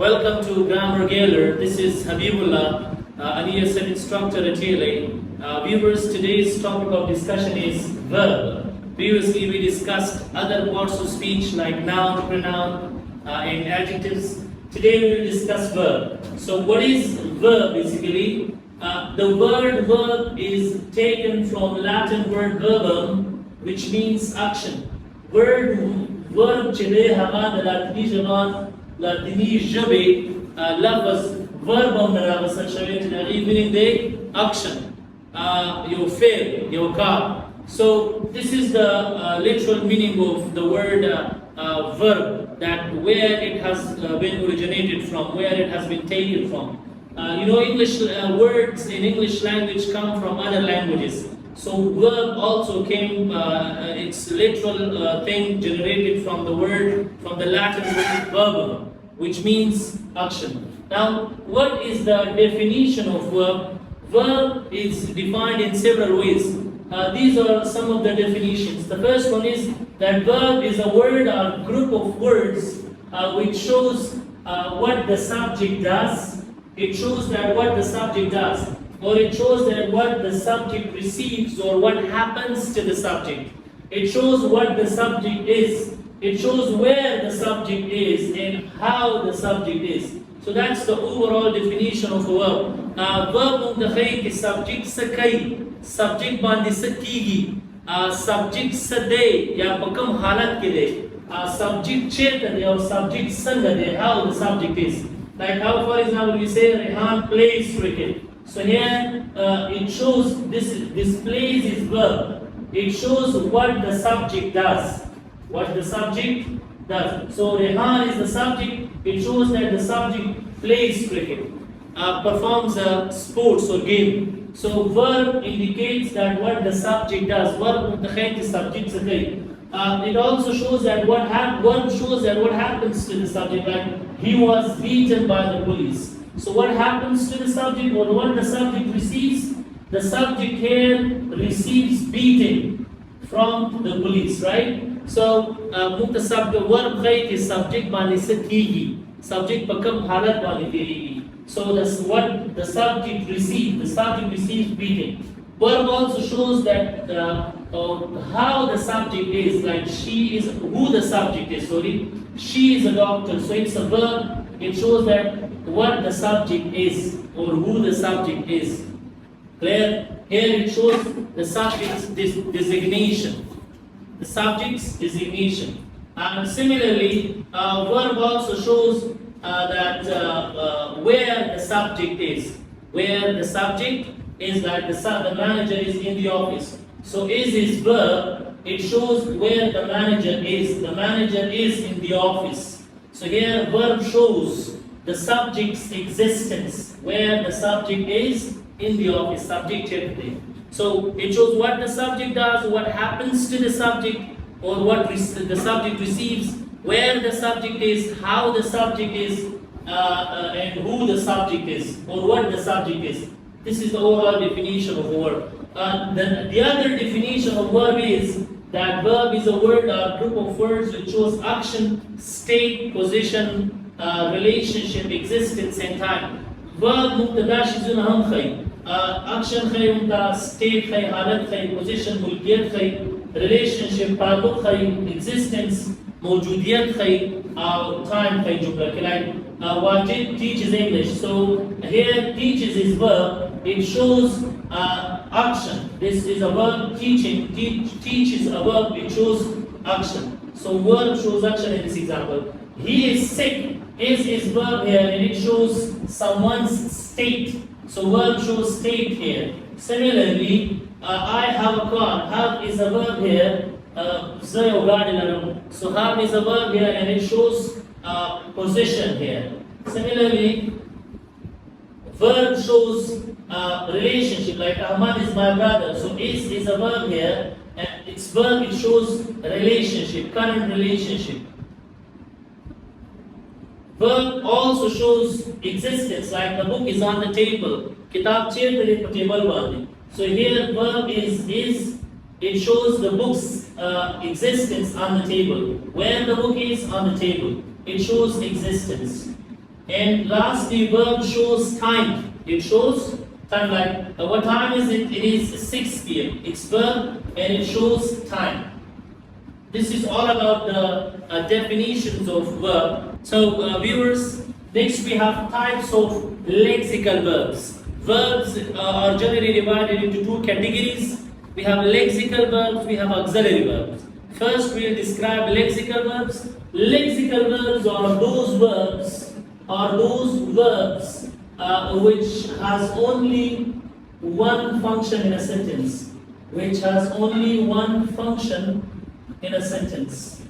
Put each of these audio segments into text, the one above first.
Welcome to Grammar.Galore. This is Habibullah, an ESL instructor at TLA. Viewers, today's topic of discussion is verb. Previously, we discussed other parts of speech like noun, pronoun, and adjectives. Today, we will discuss verb. So, what is verb basically? The word verb is taken from Latin word verbum, which means action. Word verb today haga the Latini jabe lafaz verbum narabasal shawit meaning the action. You fail, you car. So this is the literal meaning of the word verb, that where it has been originated from, where it has been taken from. English words in English language come from other languages. So verb also came, its literal thing generated from the Latin word verbum, which means action. Now, what is the definition of verb? Verb is defined in several ways. These are some of the definitions. The first one is that verb is a word or group of words which shows what the subject does. It shows that what the subject does, or it shows that what the subject receives or what happens to the subject. It shows what the subject is. It shows where the subject is and how the subject is. So that's the overall definition of a verb. Verb mundakhay is subject sakai, subject bandi sakigi, subject sade ya pakam halat ke de, subject chetan or subject sangade, how the subject is. Like how, for example, we say Rehan plays cricket. So here it shows this plays is verb. It shows what the subject does. What the subject does. So Rehan is the subject. It shows that the subject plays cricket, performs a sports or game. So verb indicates that what the subject does. Verb mutakhayt is subject sakai. It also shows that what happens to the subject. Like he was beaten by the police. So what happens to the subject, or what the subject receives? The subject here receives beating from the police, right? So verb khayt is subject bani sakigi. Subject pakam halat bani terigi. So that's what the subject receives. The subject receives beating. Verb also shows that how the subject is, like who the subject is, she is a doctor, so it's a verb. It shows that what the subject is or who the subject is. Clear? Here it shows the subject's designation. The subject's designation. And similarly, verb also shows that where the subject is. Where the subject is, like the manager is in the office. So is verb, it shows where the manager is. The manager is in the office. So here verb shows the subject's existence, where the subject is in the office, subject typically. So it shows what the subject does, what happens to the subject, or what the subject receives, where the subject is, how the subject is, and who the subject is, or what the subject is. This is the overall definition of a verb. The other definition of verb is that verb is a word or group of words which shows action, state, position, relationship, existence, and time. Verb mubtada shizun aham khay. Action khay unta, state khay, halat khay, position, mulkiyat khay, relationship, ta'alluq khay, existence, mawjudiyat khay, time khay jumla. Like Wajid teaches English. So here teaches is verb. It shows action. This is a verb. Teaching. Teach is a verb. It shows action. So verb shows action in this example. He is sick. Is verb here, and it shows someone's state. So verb shows state here. Similarly, I have a car. Have is a verb here. So have is a verb here, and it shows position here. Similarly, verb shows relationship, like Ahmad is my brother. So is a verb here, and its verb, it shows relationship, current relationship. Verb also shows existence, like the book is on the table. Kitab chair pe table bandi. So here verb is it shows the book's existence on the table. Where the book is on the table, it shows existence. And lastly, verb shows time. It shows time, like what time is it? It is 6 p.m. It's verb and it shows time. This is all about the definitions of verb. So viewers, next we have types of lexical verbs. Verbs are generally divided into two categories. We have lexical verbs, we have auxiliary verbs. First we will describe lexical verbs. Lexical verbs are those verbs which has only one function in a sentence. Which has only one function in a sentence.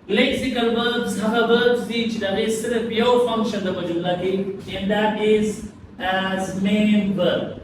Lexical verbs have verbs which that is सिर्फ यो function the जुमला की, and that is as main verb.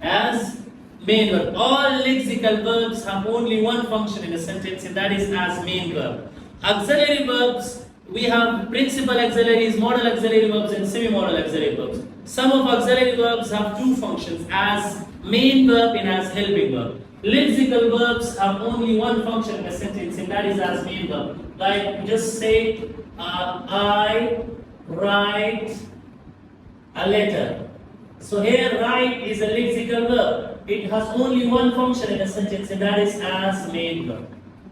As main verb. All lexical verbs have only one function in a sentence, and that is as main verb. Auxiliary verbs, we have principal auxiliaries, modal auxiliary verbs, and semi-modal auxiliary verbs. Some of auxiliary verbs have two functions, as main verb and as helping verb. Lexical verbs have only one function in a sentence, and that is as main verb. Like just say, I write a letter. So here, write is a lexical verb. It has only one function in a sentence, and that is as main verb.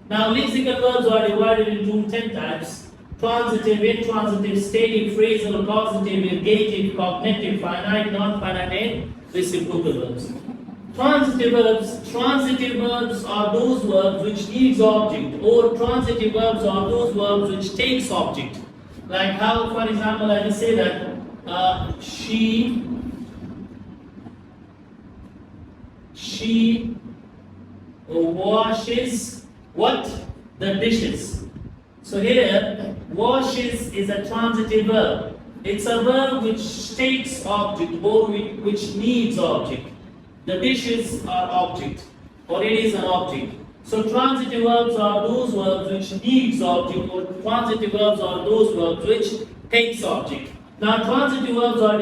Now, lexical verbs are divided into 10 types: transitive, intransitive, stative, phrasal, causative, ergative, cognitive, finite, non-finite, and reciprocal verbs. Transitive verbs are those verbs which needs object, or transitive verbs are those verbs which takes object. Like how, for example, I will say that she washes what? The dishes. So here, washes is a transitive verb. It's a verb which takes object or which needs object. The dishes are object, or it is an object. So transitive verbs are those verbs which needs object, or transitive verbs are those verbs which takes object. Now transitive verbs are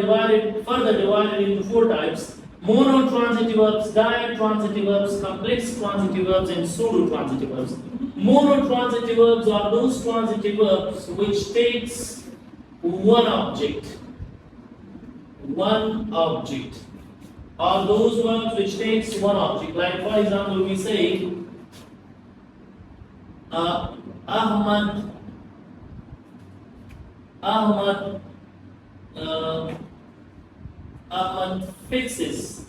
further divided into 4 types: mono-transitive verbs, di-transitive verbs, complex transitive verbs, and pseudo transitive verbs. Mono-transitive verbs are those transitive verbs which takes one object. One object. Are those verbs which takes one object. Like for example, we say Ahmad fixes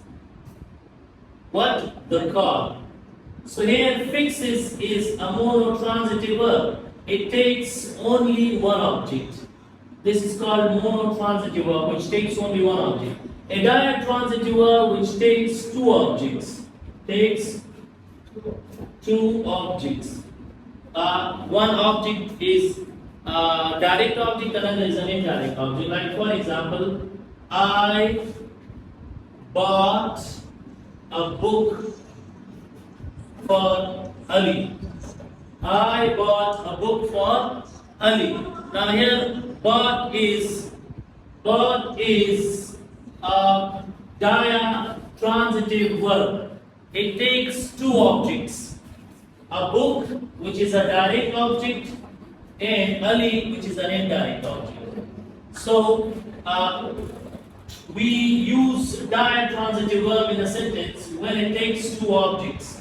what? The car. So here fixes is a mono-transitive verb. It takes only one object. This is called mono-transitive verb, which takes only one object. A di-transitive verb which takes two objects. Takes two objects. One object is a direct object, another is an indirect object. Like for example, I bought a book for Ali. I bought a book for Ali. Now here, bought is a di-transitive verb. It takes two objects. A book, which is a direct object, and Ali, which is an indirect object. So, we use di-transitive verb in a sentence when it takes two objects.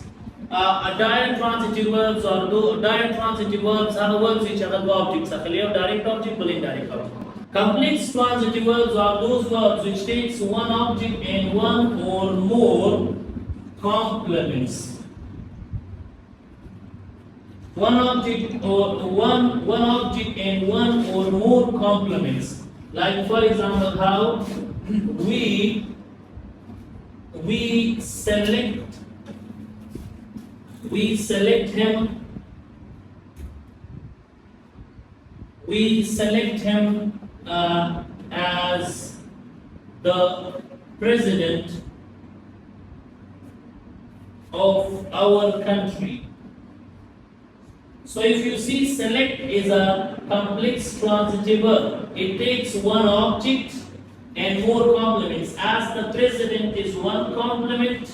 Di-transitive verbs have verbs which have two objects. A direct object or indirect object. Complex transitive verbs are those verbs which takes one object and one or more complements. One object and one or more complements. Like for example, how we select him as the president of our country. So if you see, select is a complex transitive verb. It takes one object and more complements. As the president is one complement,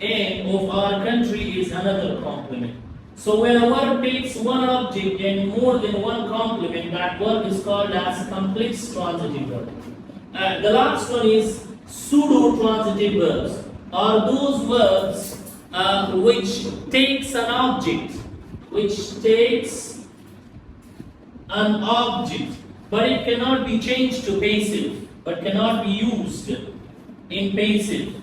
and of our country is another complement. So when a verb takes one object and more than one complement, that verb is called as complex transitive verb. The last one is pseudo transitive verbs, are those verbs which takes an object, but it cannot be changed to passive, but cannot be used in passive.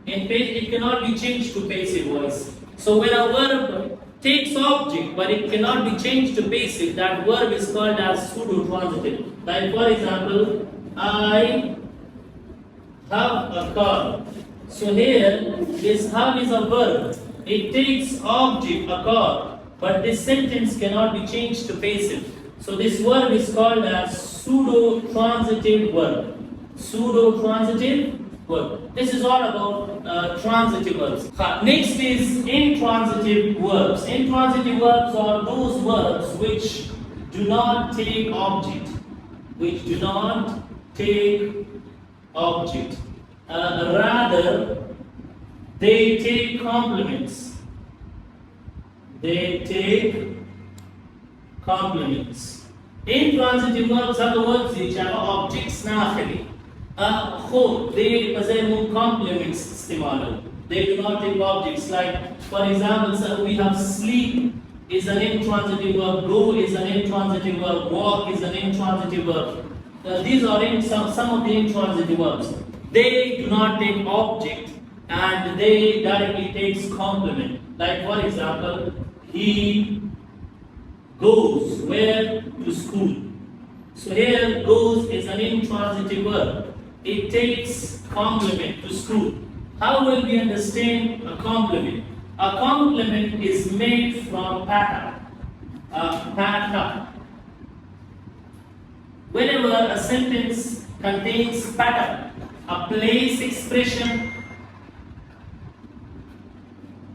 It cannot be changed to passive voice. So when a verb takes object, but it cannot be changed to passive, that verb is called as pseudo transitive. Like for example, I have a car. So here, this have is a verb. It takes object, a car, but this sentence cannot be changed to passive. So this verb is called as pseudo transitive verb. Pseudo transitive verb. This is all about transitive verbs. Next is intransitive verbs. Intransitive verbs are those verbs which do not take object. Rather, they take complements. Intransitive verbs are the verbs which have objects nakhili. They possess complements istimal. They do not take objects. Like for example, so we have sleep is an intransitive verb, go is an intransitive verb, walk is an intransitive verb. These are some of the intransitive verbs. They do not take object and they directly takes complement. Like for example, he goes where? To school. So here goes is an intransitive verb. It takes complement to school. How will we understand a complement? A complement is made from pata. Whenever a sentence contains pattern, a place expression,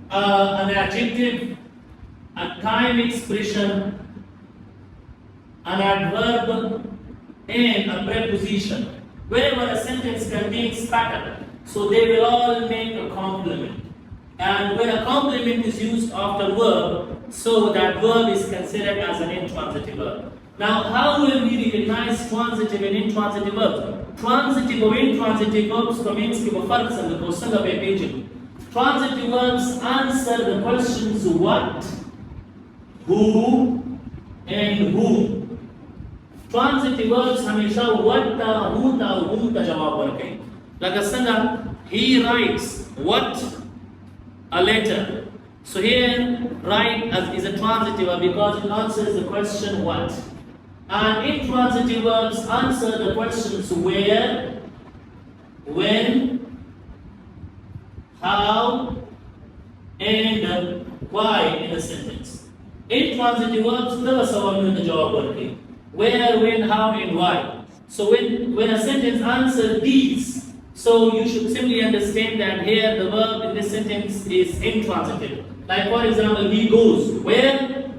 an adjective, a time expression, an adverb, and a preposition. Wherever a sentence contains pattern, so they will all make a complement. And when a complement is used after verb, so that verb is considered as an intransitive verb. Now, how will we recognize transitive and intransitive verbs? Transitive or intransitive verbs commence with a farq and the question of a page. Transitive verbs answer the questions what, who, and whom. Transitive verbs हमेशा what था, who था, whom का जवाब बरके. Like a singer, he writes what a letter. So here, write is a transitive verb because it answers the question what. And intransitive verbs answer the questions where, when, how, and why in a sentence. Intransitive verbs never sawal the jawab working. Where, when, how, and why. So when a sentence answers these, so you should simply understand that here the verb in this sentence is intransitive. Like for example, he goes where?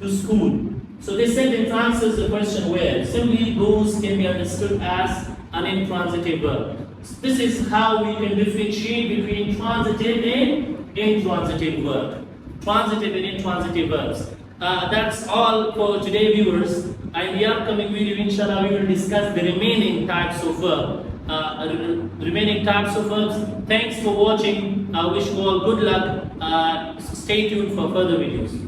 To school. So this sentence answers the question where. Simply goes can be understood as an intransitive verb. So this is how we can differentiate between transitive and intransitive verb. Transitive and intransitive verbs. That's all for today, viewers. In the upcoming video, inshallah, we will discuss the remaining types of verbs. Thanks for watching. I wish you all good luck. Stay tuned for further videos.